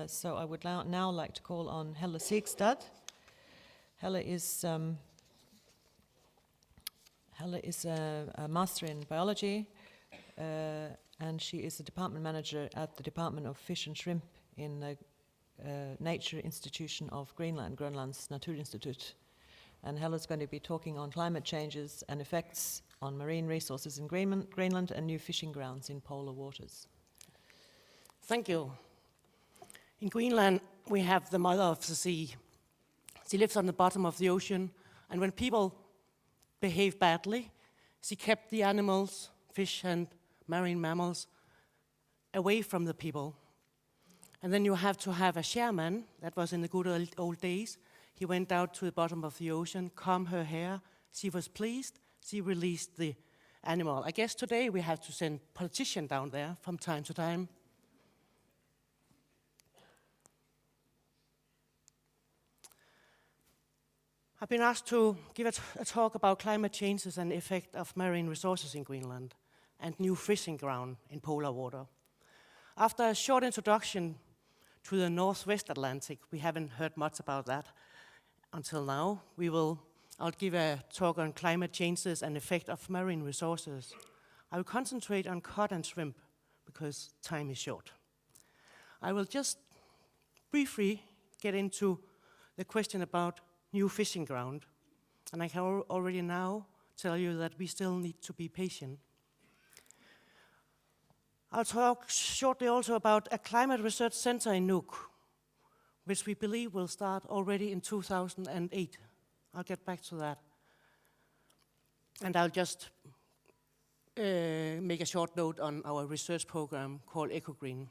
So I would now like to call on Helle Siegstad. Helle is a master in biology, and she is the department manager at the Department of Fish and Shrimp in the Nature Institution of Greenland, Grönland's Naturinstitut. And Helle's going to be talking on climate changes and effects on marine resources in Greenland and new fishing grounds in polar waters. Thank you. In Greenland, we have the mother of the sea. She lives on the bottom of the ocean, and when people behave badly, she kept the animals, fish and marine mammals, away from the people. And then you have to have a shaman. That was in the good old days. He went out to the bottom of the ocean, combed her hair. She was pleased. She released the animal. I guess today we have to send politicians down there from time to time. I've been asked to give a talk about climate changes and the effect of marine resources in Greenland and new fishing ground in polar water. After a short introduction to the Northwest Atlantic, we haven't heard much about that until now. I'll give a talk on climate changes and effect of marine resources. I will concentrate on cod and shrimp because time is short. I will just briefly get into the question about new fishing ground, and I can already now tell you that we still need to be patient. I'll talk shortly also about a climate research center in Nuuk, which we believe will start already in 2008. I'll get back to that. And I'll just make a short note on our research program called EcoGreen.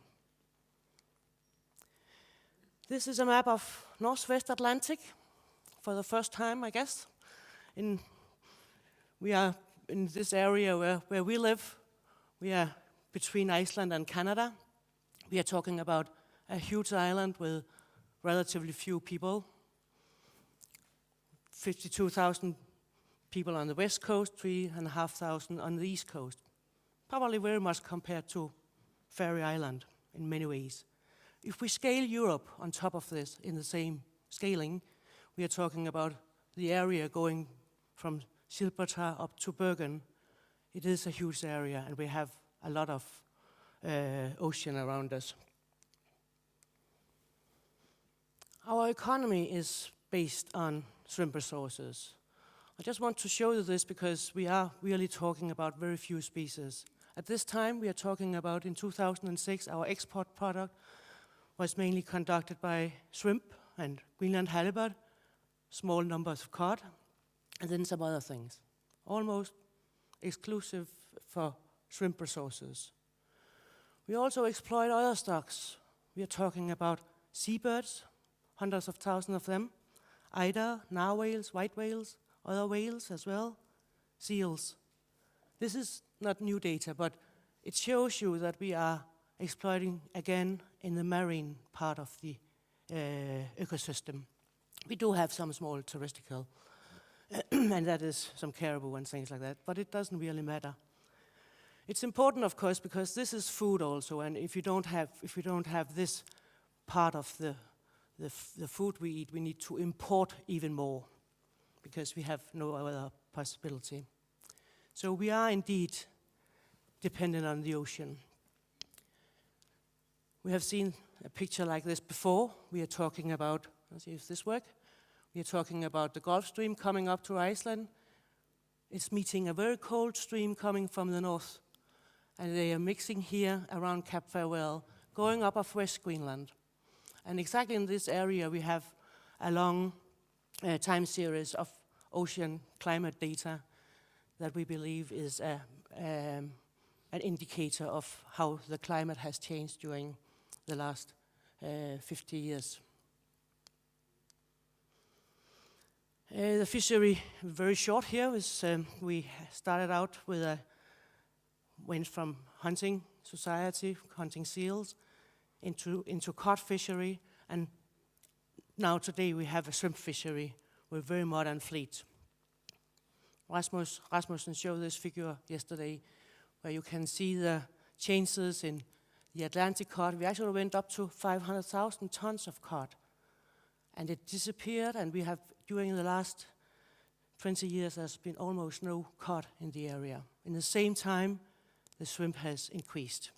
This is a map of Northwest Atlantic. For the first time, I guess. We are in this area where we live. We are between Iceland and Canada. We are talking about a huge island with relatively few people. 52,000 people on the west coast, 3,500 on the east coast. Probably very much compared to Faroe Island in many ways. If we scale Europe on top of this in the same scaling, we are talking about the area going from Gibraltar up to Bergen. It is a huge area, and we have a lot of ocean around us. Our economy is based on shrimp resources. I just want to show you this because we are really talking about very few species. At this time, we are talking about in 2006, our export product was mainly conducted by shrimp and Greenland halibut, small numbers of cod, and then some other things, almost exclusive for shrimp resources. We also exploit other stocks. We are talking about seabirds, hundreds of thousands of them, eider, narwhals, white whales, other whales as well, seals. This is not new data, but it shows you that we are exploiting again in the marine part of the ecosystem. We do have some small terrestrial, and that is some caribou and things like that, but it doesn't really matter. It's important, of course, because this is food also, and if you don't have this part of the food we eat, we need to import even more, because we have no other possibility. So we are indeed dependent on the ocean. We have seen a picture like this before. We are talking about, let's see if this works. We are talking about the Gulf Stream coming up to Iceland. It's meeting a very cold stream coming from the north. And they are mixing here around Cape Farewell, going up of West Greenland. And exactly in this area, we have a long time series of ocean climate data that we believe is an indicator of how the climate has changed during the last 50 years. The fishery, very short here, is we started out with went from hunting society, hunting seals, into cod fishery, and now today we have a shrimp fishery with very modern fleet. Rasmussen showed this figure yesterday, where you can see the changes in the Atlantic cod, we actually went up to 500,000 tons of cod. And it disappeared, and we have, during the last 20 years, there's been almost no cod in the area. In the same time, the shrimp has increased.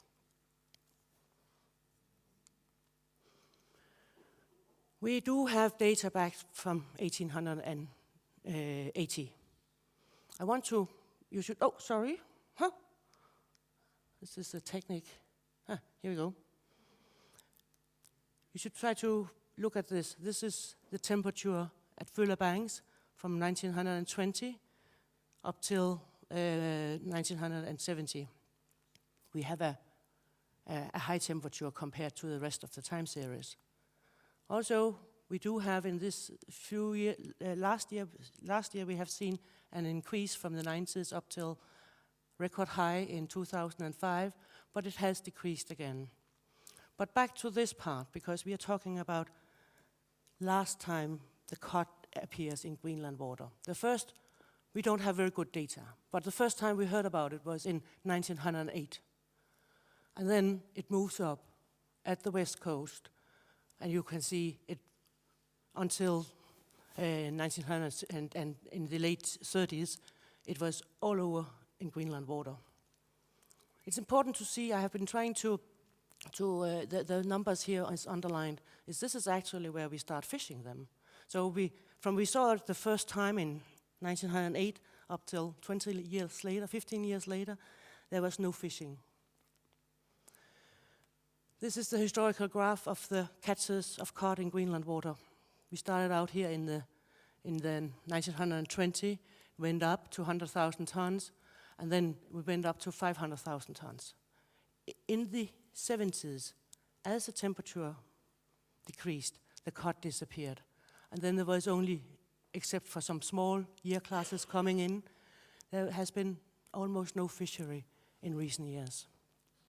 We do have data back from 1880. I want to, you should, oh, sorry, This is the technique. Here we go. You should try to look at this. This is the temperature at Fuller Banks from 1920 up till 1970. We have a high temperature compared to the rest of the time series. Also, we do have in this few year, last year we have seen an increase from the 90s up till record high in 2005, but it has decreased again. But back to this part, because we are talking about last time the cod appears in Greenland water. The first, we don't have very good data, but the first time we heard about it was in 1908. And then it moves up at the west coast, and you can see it until 1900 and in the late 30s, it was all over in Greenland water. It's important to see, I have been trying the numbers here is underlined, this is actually where we start fishing them. So we saw it the first time in 1908 up till 20 years later, 15 years later, there was no fishing. This is the historical graph of the catches of cod in Greenland water. We started out here in the 1920, went up to 100,000 tons, and then we went up to 500,000 tons. In the 70s, as the temperature decreased, the cod disappeared. And then there was only, except for some small year classes coming in, there has been almost no fishery in recent years.